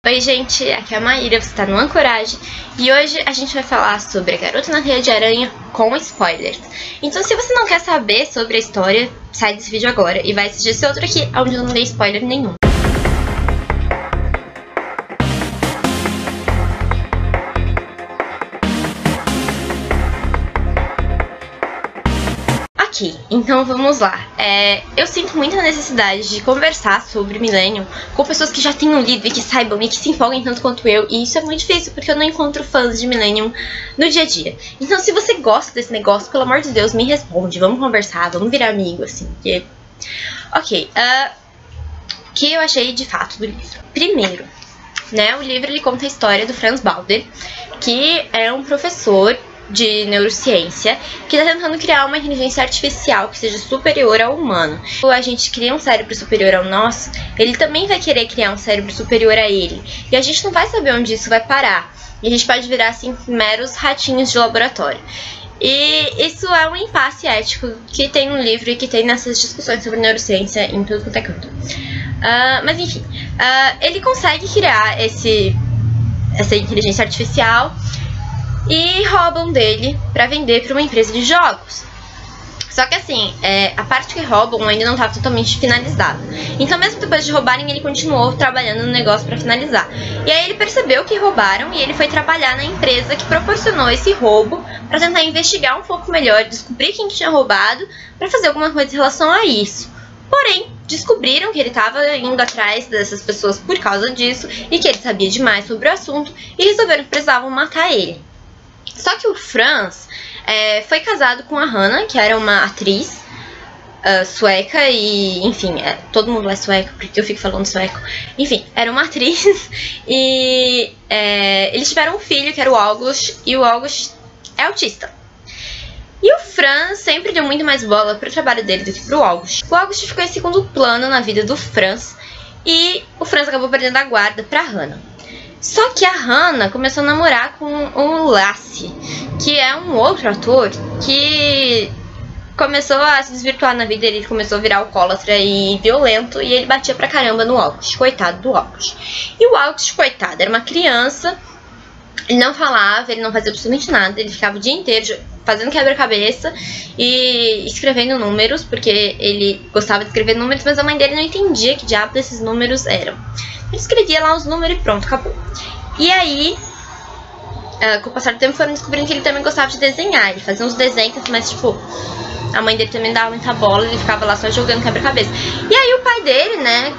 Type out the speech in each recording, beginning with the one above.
Oi gente, aqui é a Maíra, você tá no Ancoragem e hoje a gente vai falar sobre a Garota na Teia de Aranha com spoilers. Então se você não quer saber sobre a história, sai desse vídeo agora e vai assistir esse outro aqui, onde eu não dei spoiler nenhum. Ok, então vamos lá. Eu sinto muita necessidade de conversar sobre Millennium com pessoas que já tenham lido e que saibam e que se empolguem tanto quanto eu. E isso é muito difícil porque eu não encontro fãs de Millennium no dia a dia. Então se você gosta desse negócio, pelo amor de Deus, me responde. Vamos conversar, vamos virar amigo, assim. Porque... Ok, o que eu achei de fato do livro? Primeiro, né, o livro ele conta a história do Franz Balder, que é um professor de neurociência que está tentando criar uma inteligência artificial que seja superior ao humano. Quando a gente cria um cérebro superior ao nosso, ele também vai querer criar um cérebro superior a ele. E a gente não vai saber onde isso vai parar. E a gente pode virar, assim, meros ratinhos de laboratório. E isso é um impasse ético que tem no livro e que tem nessas discussões sobre neurociência em tudo quanto é canto. Mas enfim, ele consegue criar essa inteligência artificial e roubam dele pra vender pra uma empresa de jogos. Só que assim, a parte que roubam ainda não estava totalmente finalizada. Então mesmo depois de roubarem, ele continuou trabalhando no negócio pra finalizar. E aí ele percebeu que roubaram e ele foi trabalhar na empresa que proporcionou esse roubo pra tentar investigar um pouco melhor, descobrir quem tinha roubado, pra fazer alguma coisa em relação a isso. Porém, descobriram que ele estava indo atrás dessas pessoas por causa disso e que ele sabia demais sobre o assunto e resolveram que precisavam matar ele. Só que o Franz foi casado com a Hannah, que era uma atriz sueca e, enfim, todo mundo é sueco, porque eu fico falando sueco. Enfim, era uma atriz e eles tiveram um filho, que era o August, e o August é autista. E o Franz sempre deu muito mais bola pro trabalho dele do que pro August. O August ficou em segundo plano na vida do Franz e o Franz acabou perdendo a guarda pra Hannah. Só que a Hannah começou a namorar com o Lasse, que é um outro ator que começou a se desvirtuar na vida. Ele começou a virar alcoólatra e violento, e ele batia pra caramba no August, coitado do August. E o August, coitado, era uma criança, ele não falava, ele não fazia absolutamente nada, ele ficava o dia inteiro fazendo quebra-cabeça e escrevendo números, porque ele gostava de escrever números, mas a mãe dele não entendia que diabo desses números eram. Ele escrevia lá os números e pronto, acabou. E aí, com o passar do tempo, foram descobrindo que ele também gostava de desenhar. Ele fazia uns desenhos, mas tipo, a mãe dele também dava muita bola, ele ficava lá só jogando quebra-cabeça. E aí o pai dele, né,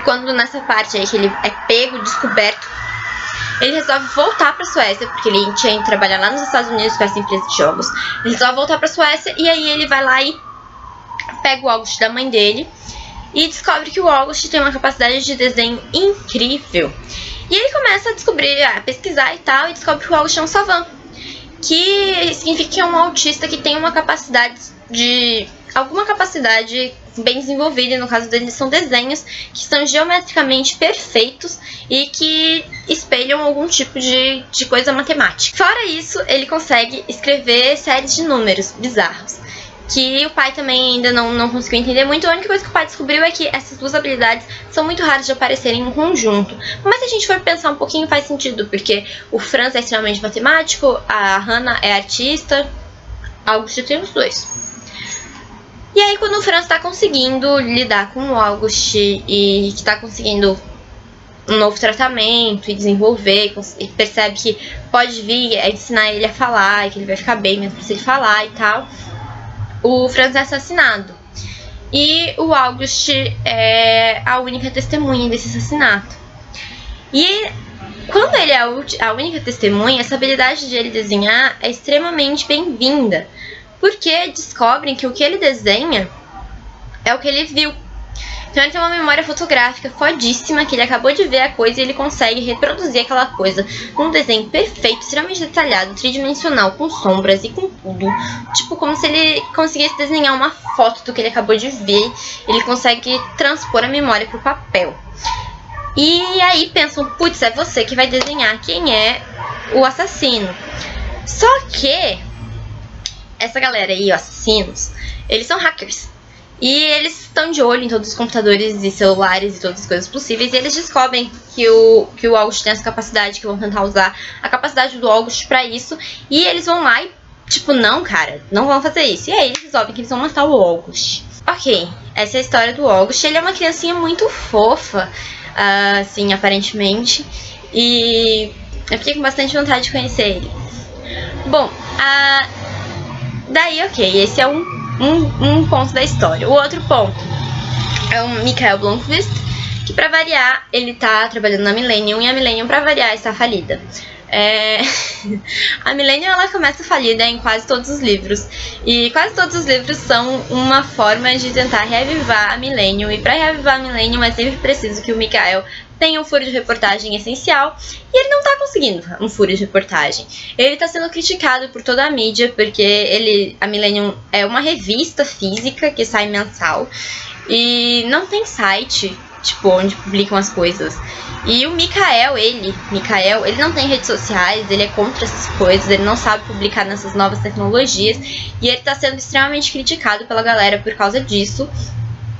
quando nessa parte aí que ele é pego, descoberto, ele resolve voltar pra Suécia, porque ele tinha ido trabalhar lá nos Estados Unidos com essa empresa de jogos. Ele resolve voltar pra Suécia e aí ele vai lá e pega o August da mãe dele e descobre que o August tem uma capacidade de desenho incrível. E ele começa a descobrir, a pesquisar e tal, e descobre que o August é um savant, que significa que é um autista que tem uma capacidade alguma capacidade bem desenvolvida. E no caso dele são desenhos que são geometricamente perfeitos e que espelham algum tipo de coisa matemática. Fora isso, ele consegue escrever séries de números bizarros, que o pai também ainda não conseguiu entender muito. A única coisa que o pai descobriu é que essas duas habilidades são muito raras de aparecerem em conjunto. Mas se a gente for pensar um pouquinho, faz sentido, porque o Franz é extremamente matemático, a Hannah é artista, August tem os dois. E aí quando o Franz tá conseguindo lidar com o August e que tá conseguindo um novo tratamento e desenvolver, e percebe que pode vir ensinar ele a falar e que ele vai ficar bem mesmo se ele falar e tal, o Franz é assassinado. E o August é a única testemunha desse assassinato. E quando ele é a única testemunha, essa habilidade de ele desenhar é extremamente bem-vinda, porque descobrem que o que ele desenha é o que ele viu. Então ele tem uma memória fotográfica fodíssima, que ele acabou de ver a coisa e ele consegue reproduzir aquela coisa num desenho perfeito, extremamente detalhado, tridimensional, com sombras e com tudo. Tipo, como se ele conseguisse desenhar uma foto do que ele acabou de ver. Ele consegue transpor a memória pro papel. E aí pensam, putz, é você que vai desenhar quem é o assassino. Só que essa galera aí, os assassinos, eles são hackers. E eles estão de olho em todos os computadores e celulares e todas as coisas possíveis. E eles descobrem que o August tem essa capacidade, que vão tentar usar a capacidade do August pra isso. E eles vão lá e, tipo, não, cara, não vão fazer isso. E aí eles resolvem que eles vão matar o August. Ok, essa é a história do August. Ele é uma criancinha muito fofa, assim, aparentemente. E eu fiquei com bastante vontade de conhecer ele. Bom, daí, ok, esse é um ponto da história. O outro ponto é o Mikael Blomkvist, que pra variar, ele tá trabalhando na Millennium, e a Millennium, pra variar, está falida. A Millennium, ela começa falida em quase todos os livros, e quase todos os livros são uma forma de tentar reavivar a Millennium, e pra reavivar a Millennium é sempre preciso que o Mikael tenha um furo de reportagem essencial, e ele não tá conseguindo um furo de reportagem. Ele tá sendo criticado por toda a mídia, porque a Millennium é uma revista física que sai mensal, e não tem site, tipo, onde publicam as coisas. E o Mikael, ele não tem redes sociais, ele é contra essas coisas, ele não sabe publicar nessas novas tecnologias, e ele tá sendo extremamente criticado pela galera por causa disso.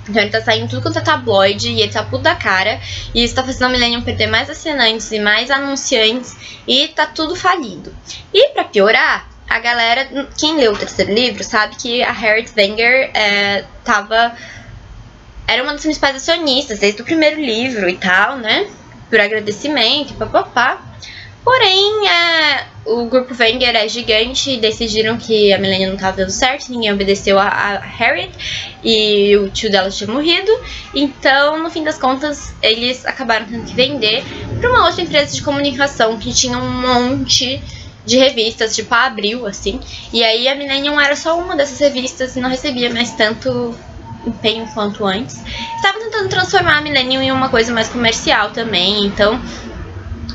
Então ele tá saindo tudo quanto é tabloide, e ele tá puto da cara, e isso tá fazendo a Millennium perder mais assinantes e mais anunciantes, e tá tudo falido. E pra piorar, a galera, quem leu o terceiro livro sabe que a Harriet Wenger era uma das principais acionistas desde o primeiro livro e tal, né? Por agradecimento, papapá. Porém, o grupo Wenger é gigante e decidiram que a Millennium não estava dando certo, ninguém obedeceu a Harriet e o tio dela tinha morrido. Então, no fim das contas, eles acabaram tendo que vender para uma outra empresa de comunicação que tinha um monte de revistas, tipo a Abril, assim. E aí a Millennium era só uma dessas revistas e não recebia mais tanto empenho quanto antes. Estavam tentando transformar a Millennium em uma coisa mais comercial também, então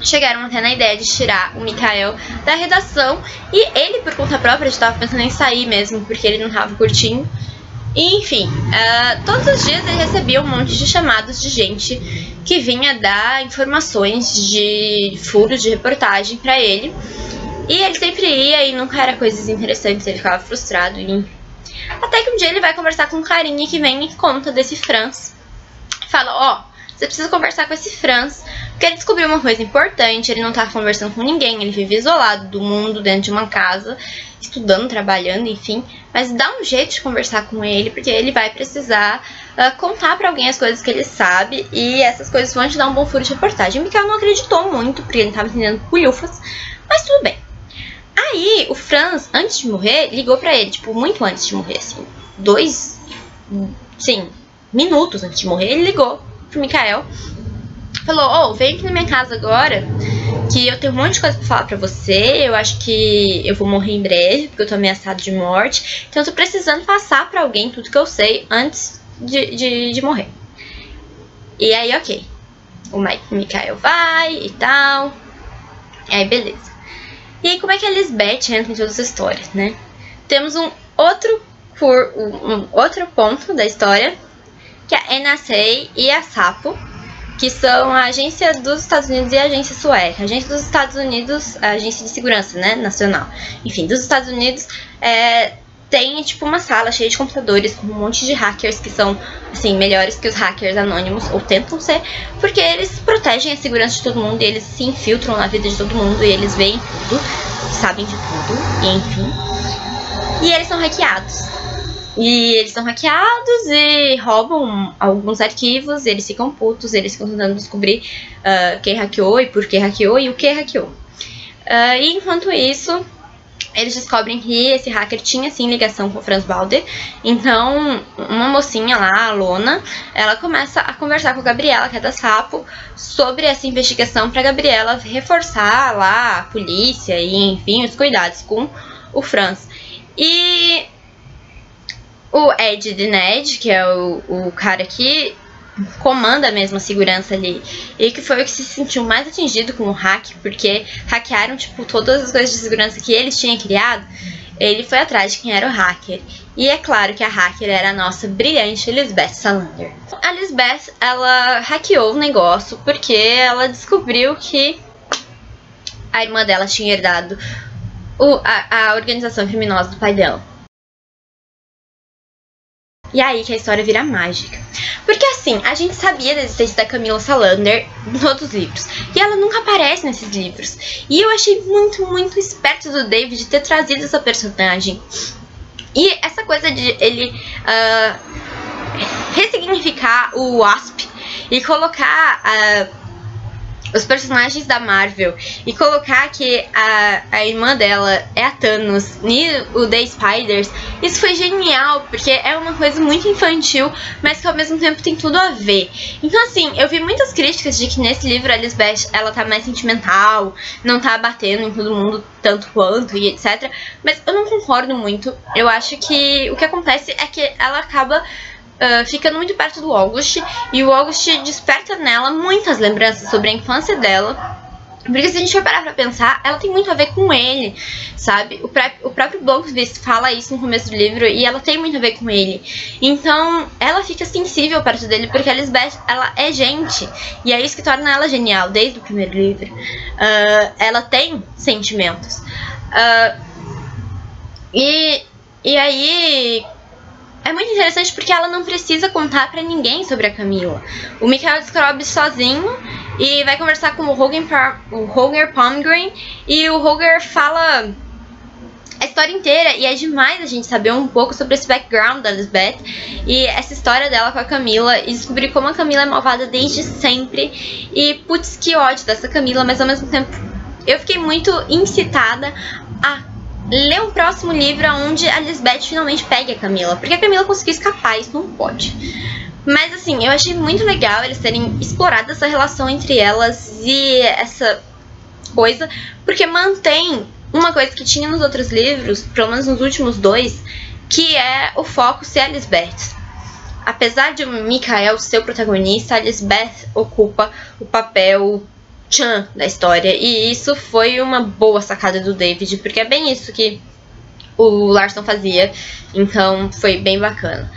chegaram até na ideia de tirar o Mikael da redação, e ele, por conta própria, estava pensando em sair mesmo, porque ele não estava curtindo. E, enfim, todos os dias ele recebia um monte de chamados de gente que vinha dar informações de furos de reportagem pra ele, e ele sempre ia e nunca era coisas interessantes, ele ficava frustrado. Até que um dia ele vai conversar com um carinha que vem e conta desse Franz. Fala, você precisa conversar com esse Franz, porque ele descobriu uma coisa importante, ele não tá conversando com ninguém, ele vive isolado do mundo, dentro de uma casa, estudando, trabalhando, enfim. Mas dá um jeito de conversar com ele, porque ele vai precisar contar pra alguém as coisas que ele sabe, e essas coisas vão te dar um bom furo de reportagem. O Mikael não acreditou muito, porque ele não tava entendendo pulhufas, mas tudo bem. Aí, o Franz, antes de morrer, ligou pra ele, tipo, muito antes de morrer, assim, minutos antes de morrer, ele ligou pro Mikael, falou, vem aqui na minha casa agora, que eu tenho um monte de coisa pra falar pra você, eu acho que eu vou morrer em breve, porque eu tô ameaçado de morte, então eu tô precisando passar pra alguém tudo que eu sei antes de morrer. E aí, ok, o Mikael vai e tal, e aí beleza. E aí, como é que a Lisbeth entra em toda essa história, né? Temos um outro ponto da história, que é a NSA e a SAPO, que são a agência dos Estados Unidos e a agência sueca. A agência dos Estados Unidos, a agência de segurança, né, nacional. Enfim, dos Estados Unidos, tem tipo uma sala cheia de computadores com um monte de hackers que são, assim, melhores que os hackers anônimos, ou tentam ser, porque eles protegem a segurança de todo mundo e eles se infiltram na vida de todo mundo e eles veem tudo, sabem de tudo, e enfim. E eles são hackeados. E roubam alguns arquivos, eles ficam putos, eles ficam tentando descobrir quem hackeou e por que hackeou e o que hackeou. E enquanto isso, eles descobrem que esse hacker tinha sim ligação com o Franz Balder. Então, uma mocinha lá, a Lona, ela começa a conversar com a Gabriela, que é da SAPO, sobre essa investigação para a Gabriela reforçar lá a polícia e, enfim, os cuidados com o Franz. E o Ed de Ned, que é o cara que comanda mesmo a segurança ali, e que foi o que se sentiu mais atingido com o hack, porque hackearam, tipo, todas as coisas de segurança que eles tinham criado. Ele foi atrás de quem era o hacker. E é claro que a hacker era a nossa brilhante Lisbeth Salander. A Lisbeth, ela hackeou o negócio porque ela descobriu que a irmã dela tinha herdado a organização criminosa do pai dela. E é aí que a história vira mágica. Porque assim, a gente sabia da existência da Camila Salander em todos os livros. E ela nunca aparece nesses livros. E eu achei muito, muito esperto do David ter trazido essa personagem. E essa coisa de ele ressignificar o Wasp e colocar os personagens da Marvel e colocar que a irmã dela é a Thanos e o The Spiders, isso foi genial, porque é uma coisa muito infantil, mas que ao mesmo tempo tem tudo a ver. Então assim, eu vi muitas críticas de que nesse livro a Lisbeth, ela tá mais sentimental, não tá batendo em todo mundo tanto quanto e etc. Mas eu não concordo muito. Eu acho que o que acontece é que ela acaba ficando muito perto do August, e o August desperta nela muitas lembranças sobre a infância dela. Porque se a gente for parar pra pensar, ela tem muito a ver com ele, sabe? O próprio Blomkvist fala isso no começo do livro, e ela tem muito a ver com ele. Então, ela fica sensível perto dele, porque a Lisbeth, ela é gente. E é isso que torna ela genial, desde o primeiro livro. Ela tem sentimentos. E aí... é muito interessante porque ela não precisa contar pra ninguém sobre a Camila. O Mikhail descobre sozinho e vai conversar com o Holger Palmgren, e o Holger fala a história inteira, e é demais a gente saber um pouco sobre esse background da Lisbeth e essa história dela com a Camila, e descobrir como a Camila é malvada desde sempre. E putz, que ódio dessa Camila, mas ao mesmo tempo eu fiquei muito incitada a ler um próximo livro onde a Lisbeth finalmente pegue a Camila, porque a Camila conseguiu escapar, isso não pode. Mas assim, eu achei muito legal eles terem explorado essa relação entre elas e essa coisa, porque mantém uma coisa que tinha nos outros livros, pelo menos nos últimos 2, que é o foco ser a Lisbeth. Apesar de o Mikhail ser o protagonista, a Lisbeth ocupa o papel Chan da história, e isso foi uma boa sacada do David, porque é bem isso que o Larson fazia, então foi bem bacana.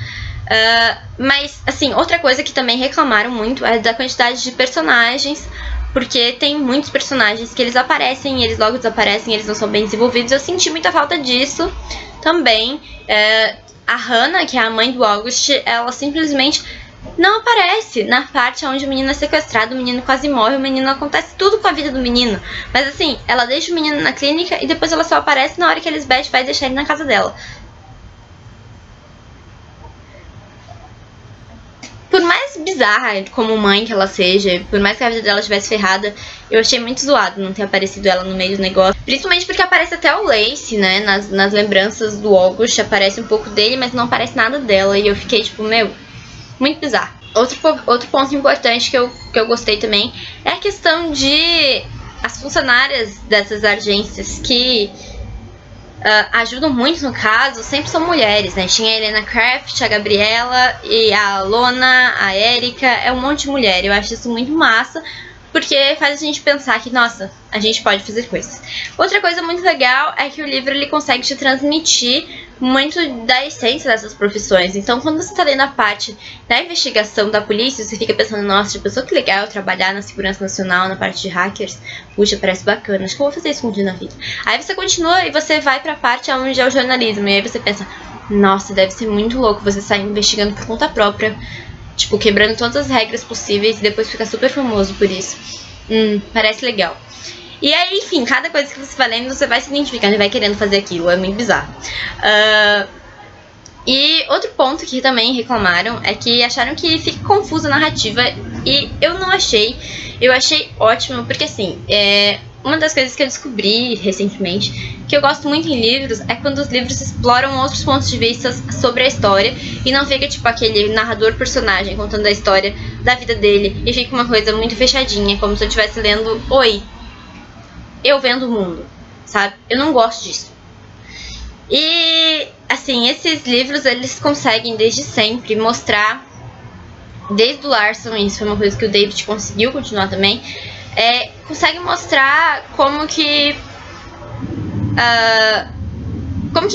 Mas assim, outra coisa que também reclamaram muito é da quantidade de personagens, porque tem muitos personagens que eles aparecem e eles logo desaparecem, eles não são bem desenvolvidos. Eu senti muita falta disso também. A Hannah, que é a mãe do August, ela simplesmente não aparece na parte onde o menino é sequestrado, o menino quase morre, o menino, acontece tudo com a vida do menino. Mas assim, ela deixa o menino na clínica e depois ela só aparece na hora que a Lisbeth vai deixar ele na casa dela. Por mais bizarra como mãe que ela seja, por mais que a vida dela estivesse ferrada, eu achei muito zoado não ter aparecido ela no meio do negócio. Principalmente porque aparece até o Lacey, né? Nas lembranças do August aparece um pouco dele, mas não aparece nada dela. E eu fiquei tipo, meu, muito bizarro. Outro ponto importante que eu gostei também é a questão de as funcionárias dessas agências que ajudam muito no caso, sempre são mulheres, né? Tinha a Helena Craft, a Gabriela e a Lona, a Erika, é um monte de mulher. Eu acho isso muito massa, porque faz a gente pensar que, nossa, a gente pode fazer coisas. Outra coisa muito legal é que o livro ele consegue te transmitir muito da essência dessas profissões. Então, quando você tá lendo a parte da investigação da polícia, você fica pensando, nossa, já pensou que legal trabalhar na segurança nacional, na parte de hackers? Puxa, parece bacana, acho que eu vou fazer isso um dia na vida. Aí você continua e você vai pra parte onde é o jornalismo, e aí você pensa, nossa, deve ser muito louco você sair investigando por conta própria, tipo, quebrando todas as regras possíveis e depois ficar super famoso por isso. Parece legal. E aí, enfim, cada coisa que você vai lendo, você vai se identificando e vai querendo fazer aquilo. É muito bizarro. E outro ponto que também reclamaram é que acharam que fica confusa a narrativa. E eu não achei. Eu achei ótimo, porque assim, uma das coisas que eu descobri recentemente, que eu gosto muito em livros, é quando os livros exploram outros pontos de vista sobre a história e não fica tipo aquele narrador-personagem contando a história da vida dele e fica uma coisa muito fechadinha, como se eu estivesse lendo Oi, eu vendo o mundo, sabe? Eu não gosto disso. E, assim, esses livros, eles conseguem desde sempre mostrar, desde o Larson, isso foi uma coisa que o David conseguiu continuar também, consegue mostrar como que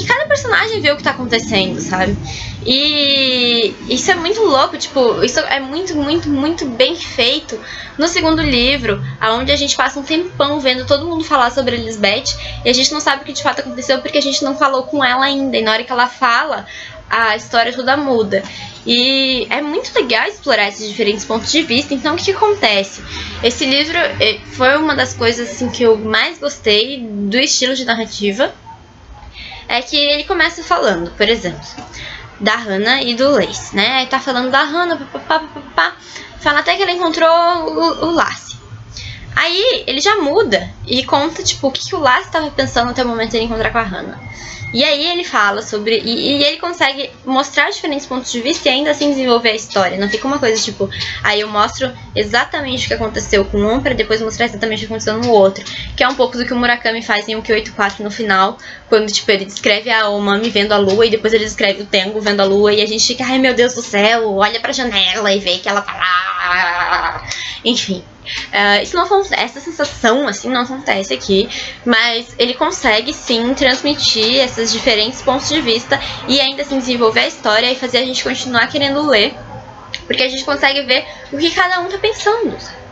cada personagem vê o que tá acontecendo, sabe? E isso é muito louco, tipo, isso é muito, muito, muito bem feito no segundo livro, onde a gente passa um tempão vendo todo mundo falar sobre a Lisbeth e a gente não sabe o que de fato aconteceu porque a gente não falou com ela ainda. E na hora que ela fala, a história toda muda. E é muito legal explorar esses diferentes pontos de vista. Então, o que acontece? Esse livro foi uma das coisas assim, que eu mais gostei do estilo de narrativa. É que ele começa falando, por exemplo, da Hannah e do Lace, né? Aí tá falando da Hannah, fala até que ela encontrou o Lace. Aí ele já muda e conta, tipo, o que o Lace estava pensando até o momento de ele encontrar com a Hannah. E aí ele fala sobre... E ele consegue mostrar diferentes pontos de vista e ainda assim desenvolver a história. Não fica uma coisa tipo... Aí eu mostro exatamente o que aconteceu com um pra depois mostrar exatamente o que aconteceu no outro. Que é um pouco do que o Murakami faz em Uki 84 no final. Quando, tipo, ele descreve a Omami vendo a lua e depois ele descreve o Tengo vendo a lua. E a gente fica, ai meu Deus do céu, olha pra janela e vê que ela tá lá. Enfim. Isso não acontece, essa sensação assim não acontece aqui, mas ele consegue sim transmitir esses diferentes pontos de vista e ainda assim desenvolver a história e fazer a gente continuar querendo ler, porque a gente consegue ver o que cada um tá pensando, sabe?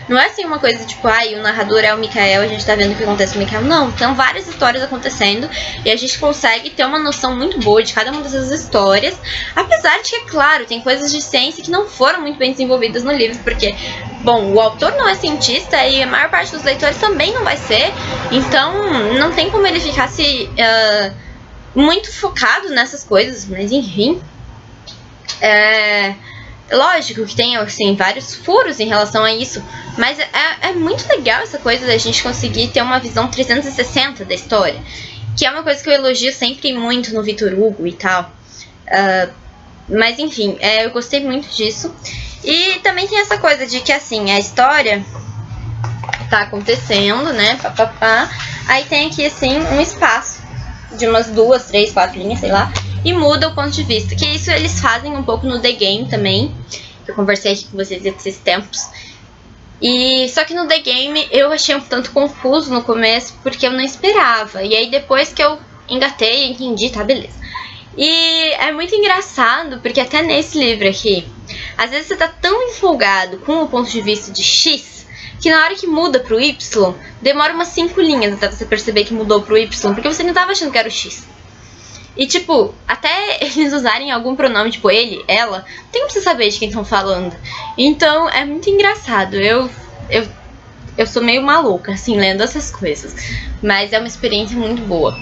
Não é assim uma coisa tipo, o narrador é o Mikael, a gente tá vendo o que acontece com o Mikael. Não, tem várias histórias acontecendo e a gente consegue ter uma noção muito boa de cada uma dessas histórias. Apesar de que, é claro, tem coisas de ciência que não foram muito bem desenvolvidas no livro, porque, bom, o autor não é cientista e a maior parte dos leitores também não vai ser. Então, não tem como ele ficasse muito focado nessas coisas, mas enfim. Lógico que tem, assim, vários furos em relação a isso, mas é muito legal essa coisa da gente conseguir ter uma visão 360 da história, que é uma coisa que eu elogio sempre muito no Victor Hugo e tal. Mas enfim, eu gostei muito disso. E também tem essa coisa de que, assim, a história tá acontecendo, né, aí tem aqui, assim, um espaço de umas 2, 3, 4 linhas, sei lá, e muda o ponto de vista, que isso eles fazem um pouco no The Game também, que eu conversei aqui com vocês esses tempos. E só que no The Game eu achei um tanto confuso no começo, porque eu não esperava, e aí depois que eu engatei, eu entendi, tá, beleza. E é muito engraçado, porque até nesse livro aqui, às vezes você tá tão empolgado com o ponto de vista de X, que na hora que muda pro Y, demora umas 5 linhas até você perceber que mudou pro Y, porque você não tava achando que era o X. E, tipo, até eles usarem algum pronome, tipo ele, ela, tem que você saber de quem estão falando. Então, é muito engraçado. Eu sou meio maluca, assim, lendo essas coisas. Mas é uma experiência muito boa.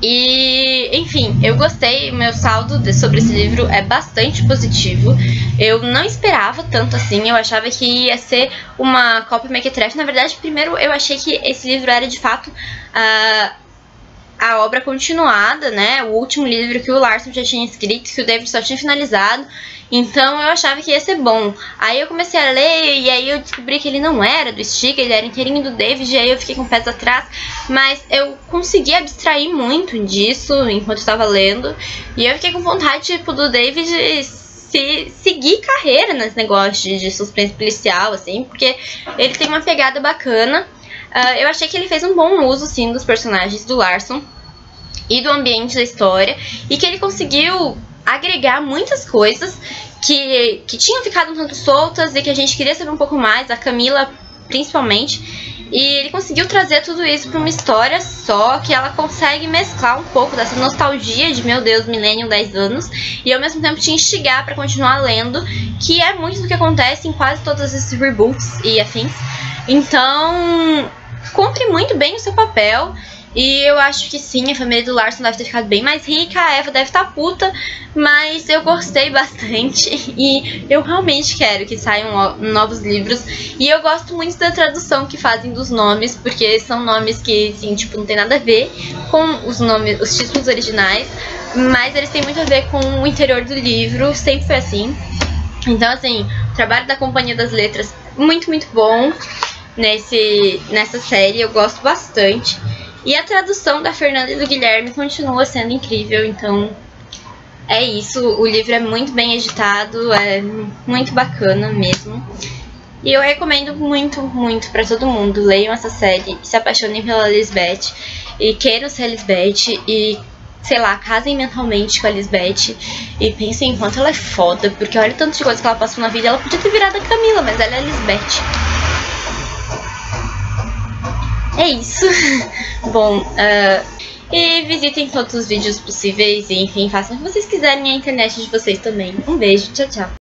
E, enfim, eu gostei. Meu saldo sobre esse livro é bastante positivo. Eu não esperava tanto assim. Eu achava que ia ser uma cópia mequetrefe. Na verdade, primeiro eu achei que esse livro era, de fato, a obra continuada, né? O último livro que o Larson já tinha escrito, que o David só tinha finalizado. Então eu achava que ia ser bom. Aí eu comecei a ler e aí eu descobri que ele não era do Stiga, ele era inteirinho do David. E aí eu fiquei com pés atrás. Mas eu consegui abstrair muito disso enquanto eu estava lendo. E eu fiquei com vontade, tipo, do David seguir carreira nesse negócio de suspense policial, assim. Porque ele tem uma pegada bacana. Eu achei que ele fez um bom uso, sim, dos personagens do Larson e do ambiente da história, e que ele conseguiu agregar muitas coisas que tinham ficado um tanto soltas e que a gente queria saber um pouco mais, a Camila principalmente, e ele conseguiu trazer tudo isso para uma história só, que ela consegue mesclar um pouco dessa nostalgia de, meu Deus, Millennium 10 anos, e ao mesmo tempo te instigar para continuar lendo, que é muito do que acontece em quase todos esses reboots e afins. Então, cumpre muito bem o seu papel. E eu acho que sim, a família do Larson deve ter ficado bem mais rica, a Eva deve estar puta, mas eu gostei bastante e eu realmente quero que saiam novos livros. E eu gosto muito da tradução que fazem dos nomes, porque são nomes que, assim, tipo, não tem nada a ver com os nomes, os títulos originais, mas eles têm muito a ver com o interior do livro, sempre foi assim. Então, assim, o trabalho da Companhia das Letras, muito, muito bom nessa série, eu gosto bastante. E a tradução da Fernanda e do Guilherme continua sendo incrível, então é isso. O livro é muito bem editado, é muito bacana mesmo. E eu recomendo muito, muito pra todo mundo. Leiam essa série, se apaixonem pela Lisbeth e queiram ser a Lisbeth e, sei lá, casem mentalmente com a Lisbeth e pensem em quanto ela é foda, porque olha o tanto de coisa que ela passou na vida. Ela podia ter virado a Camila, mas ela é a Lisbeth. É isso. Bom, E visitem todos os vídeos possíveis e, enfim, façam o que vocês quiserem na internet de vocês também. Um beijo, tchau, tchau.